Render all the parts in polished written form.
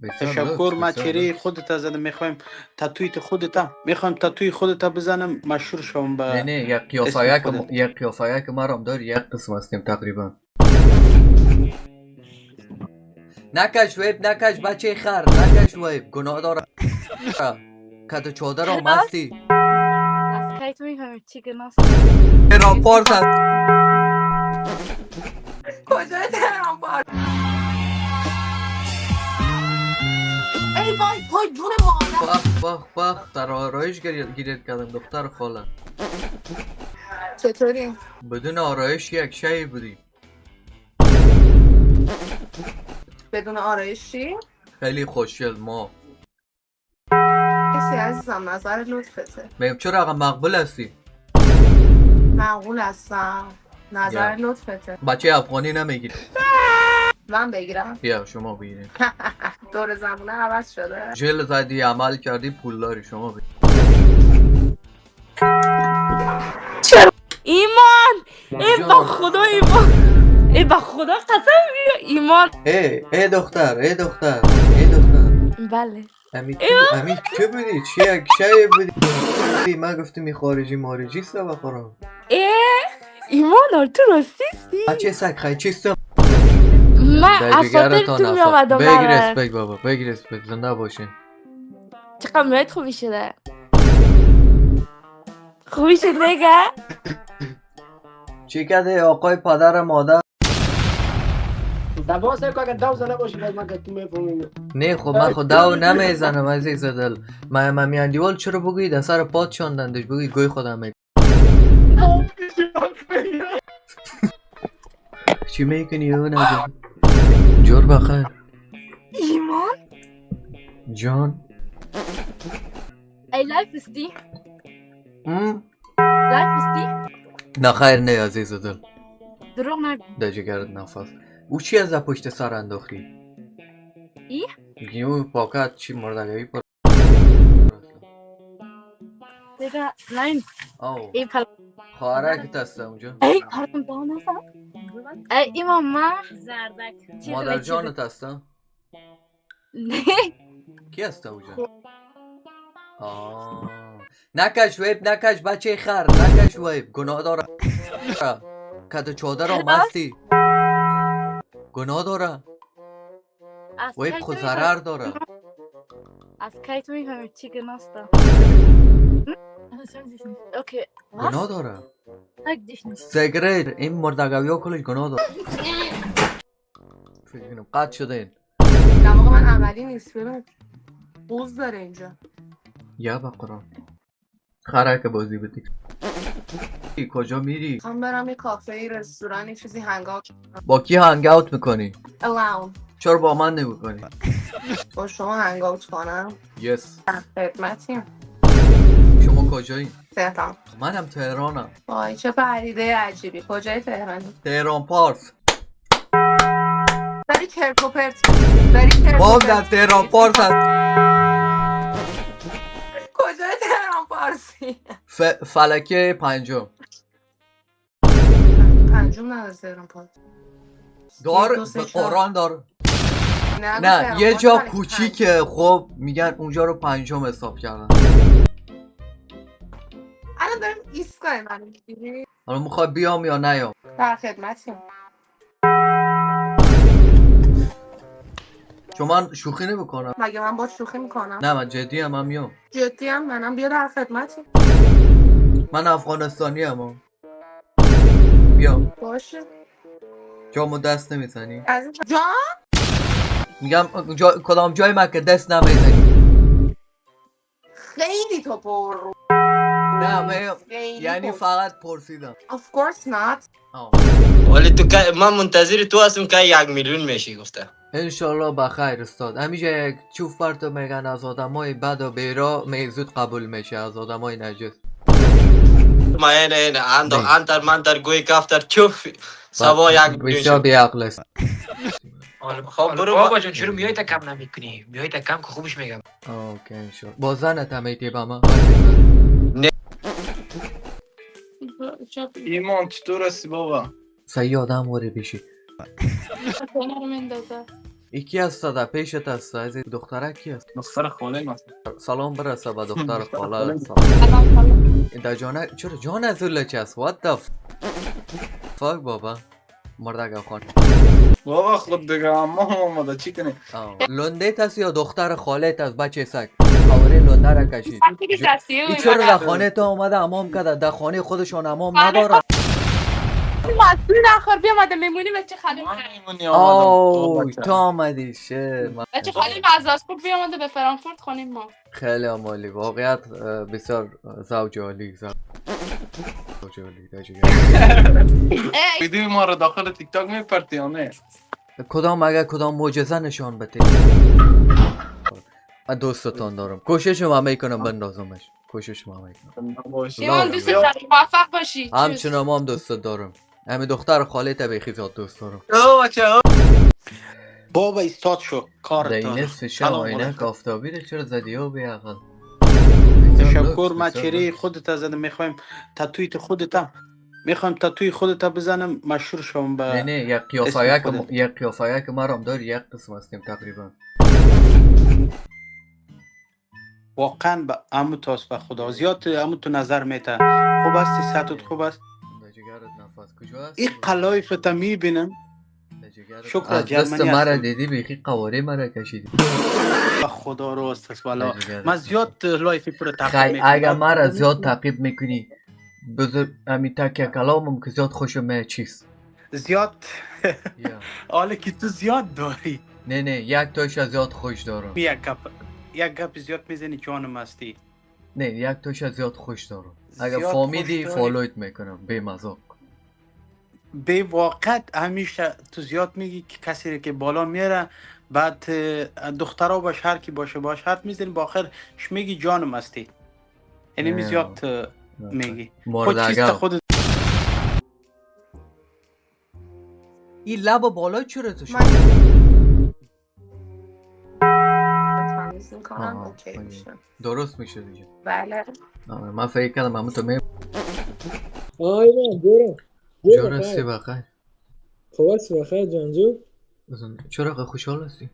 تشکر. ما چهره خودت زدم، میخوایم تاتویت خودت، میخوایم تاتوی خودت بزنم مشهور شوم به نه یک قیافه که ما هم داری یک قسم هستیم تقریبا. نکش ویب نکش بچه خر، نکش ویب گناه داره. کت چادر هم هستی از کی تو میفهمی چی گناست؟ تهران پارس هست. کجای تهران پارس؟ ای وای جون مادر. بخ در آرایش گیرید کردم دختر خاله. چطوری؟ بدون آرایش یک شی بودی. بدون آرایشی؟ خیلی خوشگل ما. کسی عزیزم نظر لطفته. میم چرا اقا مقبول هستی؟ معقول هستم. نظر لطفته. بچه افغانی نمیگیری؟ من بگیرم؟ بیا شما بگیرین. دور زمونه عوض شده. جل زدی عمل کردی پول داری شما بگیر. ایمان ای با خدا ایمان، ای با خدا قسم ایمان. ای دختر بله امی که بودی؟ چی یک شای بودی؟ من گفتم خارجی مارجی است بخورم. ایمان تو راستیستی؟ بچه سگ خیلی چیستم. من از خاطر تو می آمدم. بگیر اسپک بابا، بگیر اسپک زنده باشین. چقدر مویت خوبی شده. خوبی شده نگه. چی کده آقای پدر مادر؟ دوا سه که دو زنه باشی باز من که تو میفهمیم. نه خب من خود دو نمیزنم عزیز دل. من میاندیوال چرا بگویید اثر پاد شاندندش بگویید گوی خودم میگم. چی میکنی او نجا؟ جور بخیر ایمان جان. ای لایف استی؟ لایف استی؟ نه خیر نه عزیز دل. دروغ نگو. در جگرت نفس. او چی از پشت سر انداختی؟ ای؟ گیو پاکت چی مردگوی پر. دیگه ناین او ای پل خواهرک هسته اونجا. ای پردون با نفر ای ایمان ما زردک مادر جانت هسته؟ نه کی هسته اونجا؟ نکش ویب نکش بچه خر، نکش ویب گناه داره. کت چادر هم هستی گناه داره. ویب خود ضرر داره. از کی تو میفهمی چی گناست؟ اوکی گناه داره. سیگرید این مردگوی ها کلش گناه داره. فکر کنم قطع شده این دماغ من عملی نیست. ببین بوز داره اینجا. یا بقرآن خرک بازی بدی. کجا میری؟ میخوام برم یه کافه ای رستورانی چیزی هنگاوت. با کی هنگاوت میکنی؟ الاون. چرا با من نمیکنی؟ با شما هنگاوت کنم؟ یس. خدمتیم. شما کجایی؟ تهران. منم تهرانم. وای چه پدیده عجیبی. کجای تهرانی؟ تهران پارس. داری چرت و پرت. باز در تهران پارس هست. کجای تهران پارسی؟ فلکه پنجم. پنجم نداره تهران پارس. دار به قرآن دار. نه یه جا کوچیکه خب میگن اونجا رو پنجم حساب کردن. الان داریم ایستگاه منو میگیری؟ حالا میخوای بیام یا نیام؟ در خدمتیم. چون من شوخی نمیکنم. مگه من با شوخی میکنم؟ نه من جدی هم میام. جدی هم منم بیا در خدمتیم. من افغانستانی هم بیام. باشه. جامو دست نمیزنی؟ جان؟ میگم کدام جای من که دست نمیزنی؟ خیلی تو پر رو. نه یعنی فقط پرسیدم. Of course not. ولی تو من منتظر تو هستم که 1,000,000 میشی گفته. انشالله بخیر استاد. همیشه یک چوف پرتو میگن از آدمای بد و بیرا زود قبول میشه از آدمای نجس. ما این انتر منتر گوی کفتر چوف سوا 1,000,000 بسیار بیعقل است. خب برو بابا جان چرا میای تا کم نمیکنی؟ میای تا کم که خوبش میگم. اوکی انشالله. با زنت هم ایتی با من؟ ایمان چطور هستی بابا؟ سعی آدم واره بشی. کنه رو مندازه یکی هست در پیشت هست از دختره کی هست؟ دختر خاله ما. سلام برسه به دختر خاله. در جانه چرا جان از اون لچه است؟ what the fuck بابا مردک افغان. بابا خود دیگه اما آمده چی کنی؟ لندیت هست یا دختر خالت هست بچه سگ؟ خواره لنده را کشید. این چرا در خانه تا آمده امام کرده؟ در خانه خودشان امام نداره. مسئول نخور بیامده میمونی بچه خالی میمونی آوو تو آمدی شه. بچه خالی مزاسپور بیامده به فرانکفورت خونیم ما. خیلی عمالی واقعیت بسیار زوج عالی زوج عالی ویدیو ما رو داخل تیک تاک میپرتی یا نه؟ کدام اگر کدام معجزه نشان بده من دوستتان دارم کوشش ما میکنم بندازمش کوشش ما میکنم ایمان دوست دارم موفق باشی همچنان ما هم دوستت دارم همین دختر خاله بیخی زیاد دوست دارم بابا استاد شو کار در این دارم. نصف شب عینک آفتابی رو چرا زدی ها بیاقل تشکر ما چهره خودت زدم میخوایم تاتویت خودت میخوایم تاتوی خودت بزنم مشهور شوم به نه نه یک قیافه که ما هم داری یک قسم هستیم تقریبا واقعا به عمو تاس به خدا زیاد عمو تو نظر میته خوب هستی صحتت خوب است این قلایفت میبینم شکر از دست جرمنی مرا هستم دیدی بیخی قواره مرا کشیدی به خدا راست است والا من زیاد لایف پر تعقیب خیلی میکنم اگر مرا زیاد تعقیب میکنی بذار امی تکیه کلامم که زیاد خوشم میاد چیست زیاد یا. حالا که تو زیاد داری نه نه یک تایش زیاد خوش دارم یک گپ زیاد میزنی جانم هستی نه یک تایش زیاد خوش دارم اگر زیاد فهمیدی خوش داری. فالویت میکنم بی مذاق به واقعیت همیشه تو زیاد میگی که کسی که بالا میره بعد دخترها باش هر کی باشه باش حرف میزنی با آخر میگی جانم هستی یعنی می زیاد میگی خود چیست خود این لب بالا چرا تو شد درست میشه دیگه بله من فکر کردم همون تو می ایمان برو جان سی بخیر خوب هستی بخیر جانجو چرا خوشحال هستی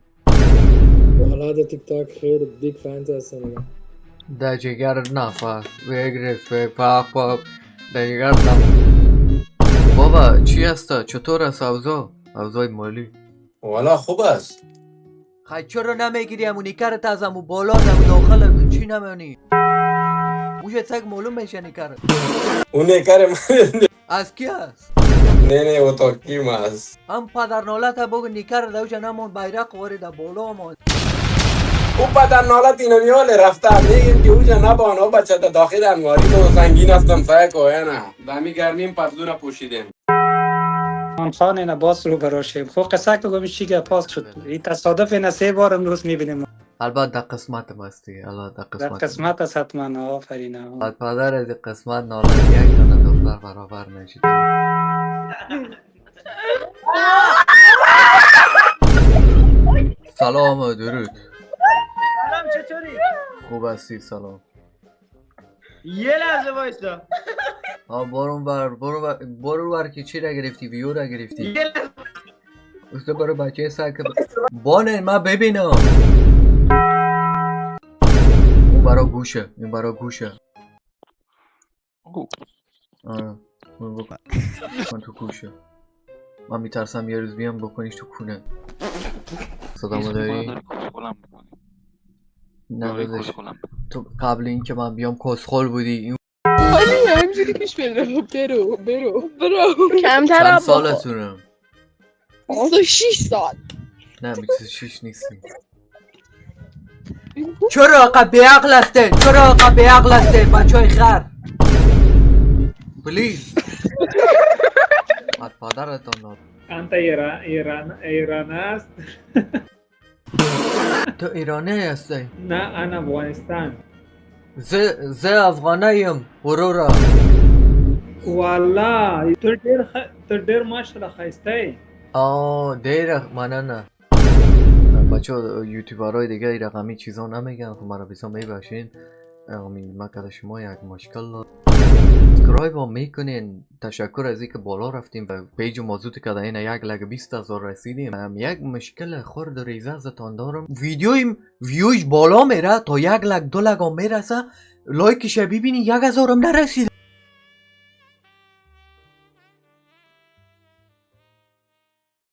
والا در تیک تاک خیلی بیگ فانت هستم در جگر نفر بگرفت به پاک پاک در جگر نفر بابا چی هسته چطور است اوضاع مالی والا خوب است خیلی چرا نمیگیری همونی کرت از همون بالا همون داخل چی نمونی موشه سگ معلوم میشه نیکر اون نیکر من از کی هست نه او تاکیم است هم پدر نالت بگو نیکر دوچه نمون بیرق واری در بالا همون او پدر نالت اینو میاله رفته میگیم که اوجا نبانه بچه تا داخل انواری تو سنگین هستم فای کوه نه دمی گرمیم پتلون پوشیدیم من خانه نه باز رو براشیم خب قصه که گوشی که پاس شد این تصادف نه 3 بار امروز میبینیم البته در قسمت مستی در قسمت است حتما آفرین پدر از قسمت نالت یک دانه دختر برابر نشید سلام و درود سلام چطوری؟ خوب هستی سلام یه لحظه وایستا برو بر که چی را گرفتی ویو را گرفتی یه لحظه استه برو بچه سگ بانه من ببینم اون برا گوشه این برا گوشه من تو گوشه من میترسم یه روز بیام بکنیش تو کونه صدامو داری؟ نه دادش تو قبل این که من بیام کسخل بودی خالی همجوری پیش برو کمتر چند سالتونم؟ 26 سال نه 26 نیستی چرا آقا بیعقل هسته بچه های خر پلیز پدرتان داد انت ایران است تو ایرانی هستی؟ نه انا افغانستان زه افغانیم برورا والا تو دیر ماشاءالله خسته ای دیر مننه بچه یوتیوبرهای دیگه ای رقمی چیزا نمیگن خب مرا بیسا میباشین من که شما یک مشکل دارم سابسکرایب هم میکنین. تشکر از اینکه بالا رفتیم و پیج موضوعی که این 1,20,000 رسیدیم. یک مشکل خورد ریزه ازتان دارم. ویوش بالا میره تا 1 لک 2 لک هم میرسه، لایکش ببینی 1,000 هم نرسید.